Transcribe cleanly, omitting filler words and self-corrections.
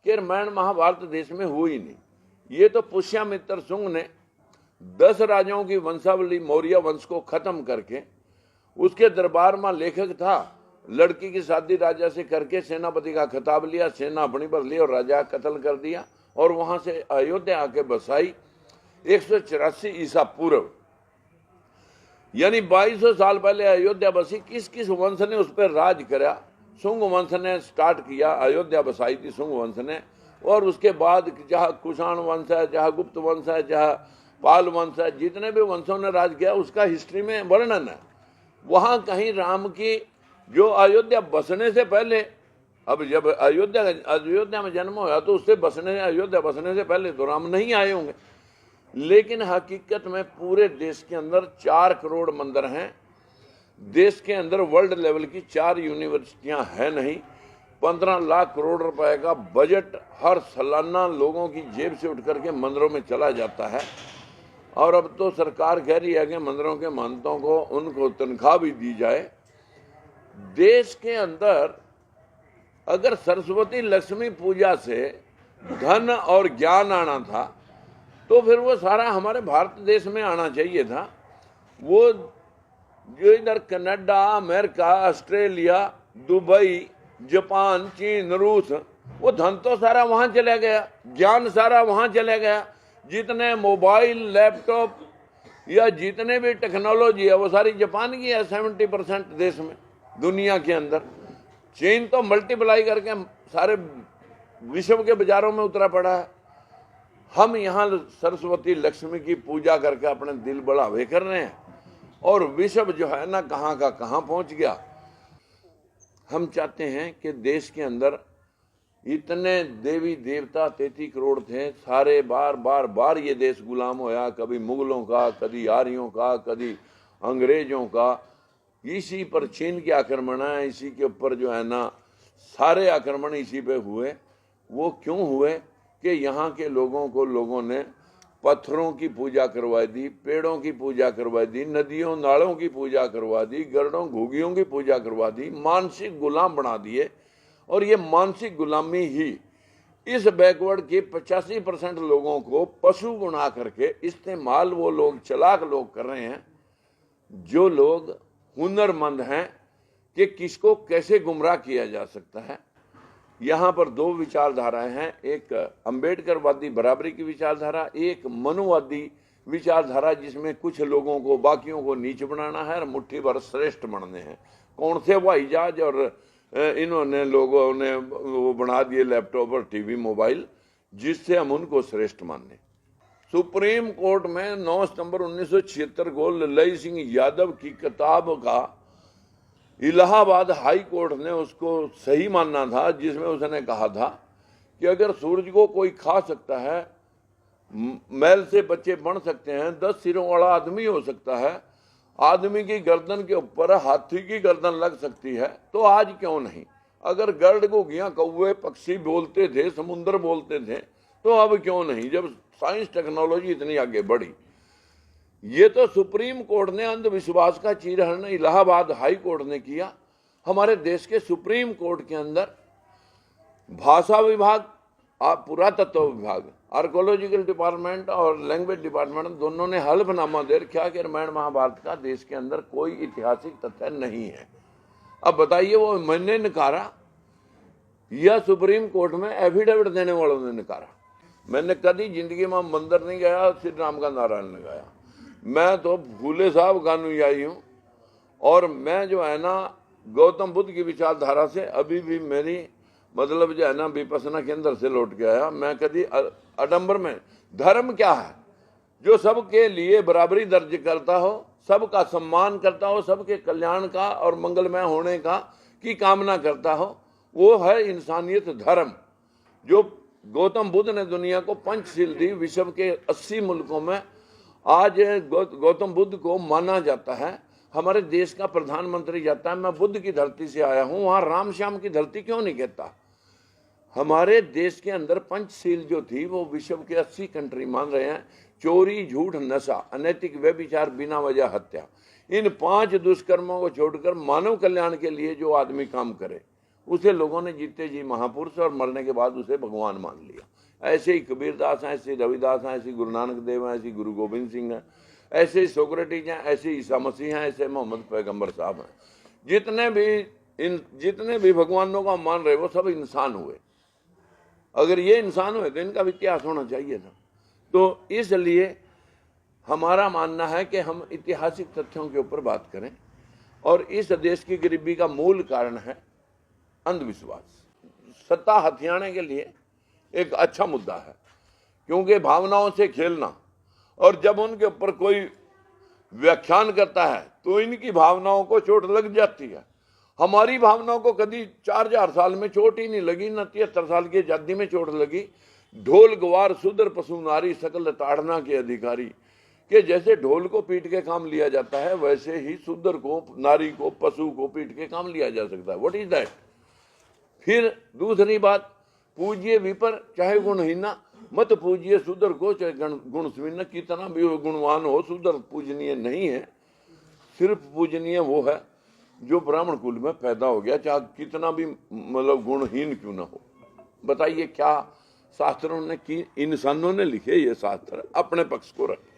कि रामायण महाभारत देश में हुई नहीं। ये तो पुष्यमित्र शुंग ने 10 राजाओं की वंशावली मौर्य वंश को खत्म करके, उसके दरबार में लेखक था, लड़की की शादी राजा से करके सेनापति का खिताब लिया, सेना अपनी पर ली और राजा कत्ल कर दिया और वहां से अयोध्या आके बसाई 184 ईसा पूर्व, यानी 2200 साल पहले अयोध्या बसी। किस किस वंश ने उस पर राज करा? शुंग वंश ने स्टार्ट किया, अयोध्या बसाई थी शुंग वंश ने। और उसके बाद जहाँ कुषाण वंश है, जहाँ गुप्त वंश है, जहाँ पाल वंश है, जितने भी वंशों ने राज किया उसका हिस्ट्री में वर्णन है। वहां कहीं राम की जो अयोध्या बसने से पहले, अब जब अयोध्या में जन्म हुआ तो उससे अयोध्या बसने से पहले तो राम नहीं आए होंगे। लेकिन हकीकत में पूरे देश के अंदर 4 करोड़ मंदिर हैं। देश के अंदर वर्ल्ड लेवल की 4 यूनिवर्सिटियां हैं नहीं। 15 लाख करोड़ रुपए का बजट हर सालाना लोगों की जेब से उठ करके मंदिरों में चला जाता है। और अब तो सरकार कह रही है कि मंदिरों के महंतों को उनको तनख्वाह भी दी जाए। देश के अंदर अगर सरस्वती लक्ष्मी पूजा से धन और ज्ञान आना था तो फिर वो सारा हमारे भारत देश में आना चाहिए था। वो जो इधर Canada, America, Australia, Dubai, Japan, चीन, रूस, वो धन तो सारा वहां चला गया, ज्ञान सारा वहां चला गया। जितने मोबाइल, लैपटॉप या जितने भी टेक्नोलॉजी है वो सारी जापान की है 70% देश में, दुनिया के अंदर। चीन तो मल्टीप्लाई करके सारे विश्व के बाजारों में उतरा पड़ा है। हम यहाँ सरस्वती लक्ष्मी की पूजा करके अपने दिल बढ़ावे कर रहे हैं और विश्व जो है ना कहाँ का कहाँ पहुंच गया। हम चाहते हैं कि देश के अंदर इतने देवी देवता 33 करोड़ थे, सारे बार ये देश गुलाम होया, कभी मुगलों का, कभी आर्यों का, कभी अंग्रेजों का। इसी पर चीन के आक्रमण है, इसी के ऊपर जो है ना सारे आक्रमण इसी पे हुए। वो क्यों हुए कि यहाँ के लोगों ने पत्थरों की पूजा करवा दी, पेड़ों की पूजा करवा दी, नदियों नालों की पूजा करवा दी, गरुड़ों घुगियों की पूजा करवा दी, मानसिक गुलाम बना दिए। और ये मानसिक गुलामी ही इस बैकवर्ड के 85% लोगों को पशु बना करके इस्तेमाल वो लोग, चालाक लोग कर रहे हैं, जो लोग हुनरमंद हैं कि किसको कैसे गुमराह किया जा सकता है। यहाँ पर 2 विचारधाराएं हैं, एक अंबेडकरवादी बराबरी की विचारधारा, एक मनुवादी विचारधारा, जिसमें कुछ लोगों को बाकियों को नीच बनाना है और मुट्ठी भर श्रेष्ठ बनने हैं। कौन से हवाई जहाज और इन्होंने लोगों ने वो बना दिए लैपटॉप और टीवी, मोबाइल, जिससे हम उनको श्रेष्ठ माने। सुप्रीम कोर्ट में 9 सितंबर 1976 को ललई सिंह यादव की किताब का इलाहाबाद हाई कोर्ट ने उसको सही मानना था, जिसमें उसने कहा था कि अगर सूरज को कोई खा सकता है, मैल से बच्चे बन सकते हैं, 10 सिरों वाला आदमी हो सकता है, आदमी की गर्दन के ऊपर हाथी की गर्दन लग सकती है, तो आज क्यों नहीं? अगर गर्द घुगियां, कौवे, पक्षी बोलते थे, समुद्र बोलते थे, तो अब क्यों नहीं, जब साइंस टेक्नोलॉजी इतनी आगे बढ़ी। ये तो सुप्रीम कोर्ट ने अंधविश्वास का चीरहरण इलाहाबाद हाई कोर्ट ने किया। हमारे देश के सुप्रीम कोर्ट के अंदर भाषा विभाग, पुरातत्व विभाग, आर्कोलॉजिकल डिपार्टमेंट और लैंग्वेज डिपार्टमेंट दोनों ने हल्फनामा दे रखा कि रामायण महाभारत का देश के अंदर कोई ऐतिहासिक तथ्य नहीं है। अब बताइए, वो मैंने नकारा या सुप्रीम कोर्ट में एफिडेविट देने वालों ने नकारा? मैंने कभी जिंदगी में मंदिर नहीं गया, श्री राम का नारा नहीं गाया। मैं तो फूले साहब का अनुयायी हूँ और मैं जो है ना गौतम बुद्ध की विचारधारा से अभी भी मेरी मतलब जो है ना विपसना केंद्र से लौट के आया। मैं कभी आडंबर में, धर्म क्या है? जो सबके लिए बराबरी दर्ज करता हो, सबका सम्मान करता हो, सबके कल्याण का और मंगलमय होने का की कामना करता हो, वो है इंसानियत धर्म। जो गौतम बुद्ध ने दुनिया को पंचशील दी, विश्व के 80 मुल्कों में आज गौतम बुद्ध को माना जाता है। हमारे देश का प्रधानमंत्री जाता है, मैं बुद्ध की धरती से आया हूं, वहां राम श्याम की धरती क्यों नहीं कहता? हमारे देश के अंदर पंचशील जो थी वो विश्व के 80 कंट्री मान रहे हैं। चोरी, झूठ, नशा, अनैतिक व्यभिचार, बिना वजह हत्या, इन 5 दुष्कर्मों को छोड़कर मानव कल्याण के लिए जो आदमी काम करे उसे लोगों ने जीते जी महापुरुष और मरने के बाद उसे भगवान मान लिया। ऐसे ही कबीरदास हैं, ऐसे रविदास हैं, ऐसे गुरु नानक देव हैं, ऐसे गुरु गोविंद सिंह हैं, ऐसे ही सोक्रेटिस हैं, ऐसे ईसा मसीह हैं, ऐसे मोहम्मद पैगंबर साहब हैं। जितने भी भगवानों का मान रहे वो सब इंसान हुए। अगर ये इंसान हुए तो इनका भी इतिहास होना चाहिए था। तो इसलिए हमारा मानना है कि हम ऐतिहासिक तथ्यों के ऊपर बात करें। और इस देश की गरीबी का मूल कारण है अंधविश्वास। सत्ता हथियाने के लिए एक अच्छा मुद्दा है, क्योंकि भावनाओं से खेलना, और जब उनके ऊपर कोई व्याख्यान करता है तो इनकी भावनाओं को चोट लग जाती है। हमारी भावनाओं को कभी 4000 साल में चोट ही नहीं लगी, न 73 साल की आजादी में चोट लगी। ढोल गवार शूद्र पशु नारी सकल ताड़ना के अधिकारी, कि जैसे ढोल को पीट के काम लिया जाता है वैसे ही शूद्र को, नारी को, पशु को पीट के काम लिया जा सकता है। What is that. फिर दूसरी बात, पूज्य विपर चाहे गुणहीना, मत पूज्य शूद्र को चाहे गुण स्वीन। कितना भी गुणवान हो, शूद्र पूजनीय नहीं है। सिर्फ पूजनीय वो है जो ब्राह्मण कुल में पैदा हो गया, चाहे कितना भी मतलब गुणहीन क्यों ना हो। बताइए क्या शास्त्रों ने की, इंसानों ने लिखे ये शास्त्र अपने पक्ष को रखे।